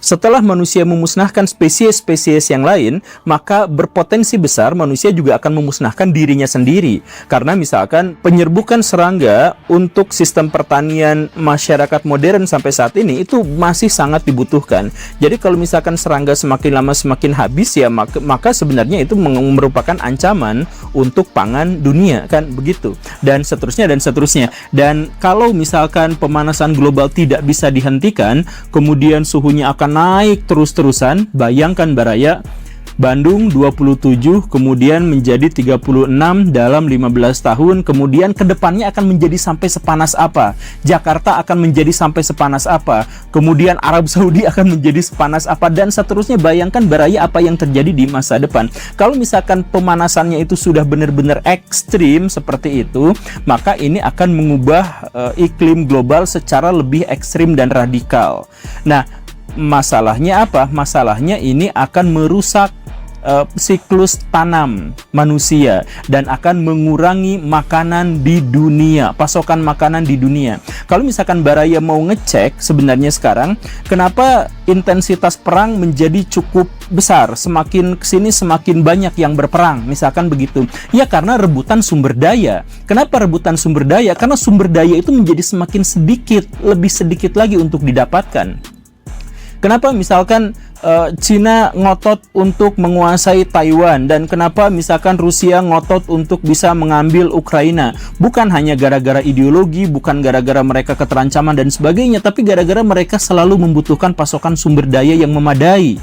Setelah manusia memusnahkan spesies-spesies yang lain, maka berpotensi besar manusia juga akan memusnahkan dirinya sendiri. Karena misalkan penyerbukan serangga untuk sistem pertanian masyarakat modern sampai saat ini itu masih sangat dibutuhkan. Jadi kalau misalkan serangga semakin lama semakin habis ya, maka sebenarnya itu merupakan ancaman untuk pangan dunia, kan begitu. Dan seterusnya dan seterusnya. Dan kalau misalkan pemanasan global tidak bisa dihentikan, kemudian suhunya akan naik terus-terusan. Bayangkan Baraya, Bandung 27 kemudian menjadi 36 dalam 15 tahun, kemudian kedepannya akan menjadi sampai sepanas apa, Jakarta akan menjadi sampai sepanas apa, kemudian Arab Saudi akan menjadi sepanas apa, dan seterusnya. Bayangkan Baraya apa yang terjadi di masa depan. Kalau misalkan pemanasannya itu sudah benar-benar ekstrim seperti itu, maka ini akan mengubah iklim global secara lebih ekstrim dan radikal. Nah, masalahnya apa? Masalahnya ini akan merusak siklus tanam manusia dan akan mengurangi makanan di dunia, pasokan makanan di dunia. Kalau misalkan Baraya mau ngecek sebenarnya sekarang, kenapa intensitas perang menjadi cukup besar, semakin kesini semakin banyak yang berperang, misalkan begitu. Ya karena rebutan sumber daya. Kenapa rebutan sumber daya? Karena sumber daya itu menjadi semakin sedikit, lebih sedikit lagi untuk didapatkan. Kenapa misalkan Cina ngotot untuk menguasai Taiwan, dan kenapa misalkan Rusia ngotot untuk bisa mengambil Ukraina? Bukan hanya gara-gara ideologi, bukan gara-gara mereka keterancaman dan sebagainya, tapi gara-gara mereka selalu membutuhkan pasokan sumber daya yang memadai.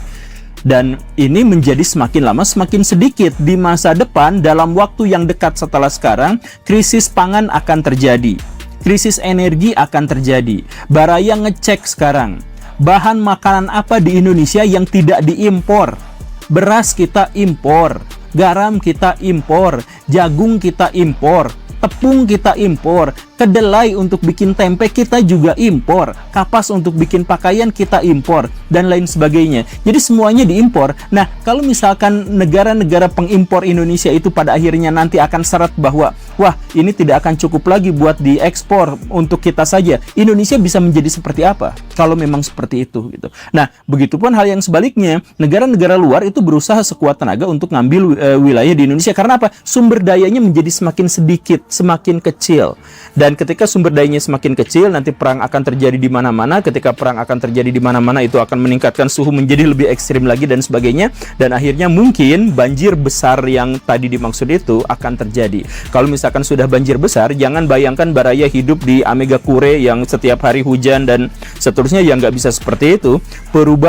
Dan ini menjadi semakin lama semakin sedikit. Di masa depan, dalam waktu yang dekat setelah sekarang, krisis pangan akan terjadi, krisis energi akan terjadi. Baraya ngecek sekarang, bahan makanan apa di Indonesia yang tidak diimpor? Beras kita impor, garam kita impor, jagung kita impor, tepung kita impor, kedelai untuk bikin tempe kita juga impor, kapas untuk bikin pakaian kita impor, dan lain sebagainya. Jadi semuanya diimpor. Nah, kalau misalkan negara-negara pengimpor Indonesia itu pada akhirnya nanti akan seret bahwa, wah, ini tidak akan cukup lagi buat diekspor untuk kita saja, Indonesia bisa menjadi seperti apa kalau memang seperti itu gitu. Nah, begitupun hal yang sebaliknya, negara-negara luar itu berusaha sekuat tenaga untuk ngambil wilayah di Indonesia. Karena apa? Sumber dayanya menjadi semakin sedikit, semakin kecil. Dan ketika sumber dayanya semakin kecil, nanti perang akan terjadi di mana-mana. Ketika perang akan terjadi di mana-mana, itu akan meningkatkan suhu menjadi lebih ekstrim lagi dan sebagainya. Dan akhirnya mungkin banjir besar yang tadi dimaksud itu akan terjadi. Kalau misalkan sudah banjir besar, jangan bayangkan Baraya hidup di Amegakure yang setiap hari hujan dan seterusnya, yang nggak bisa seperti itu. Perubahan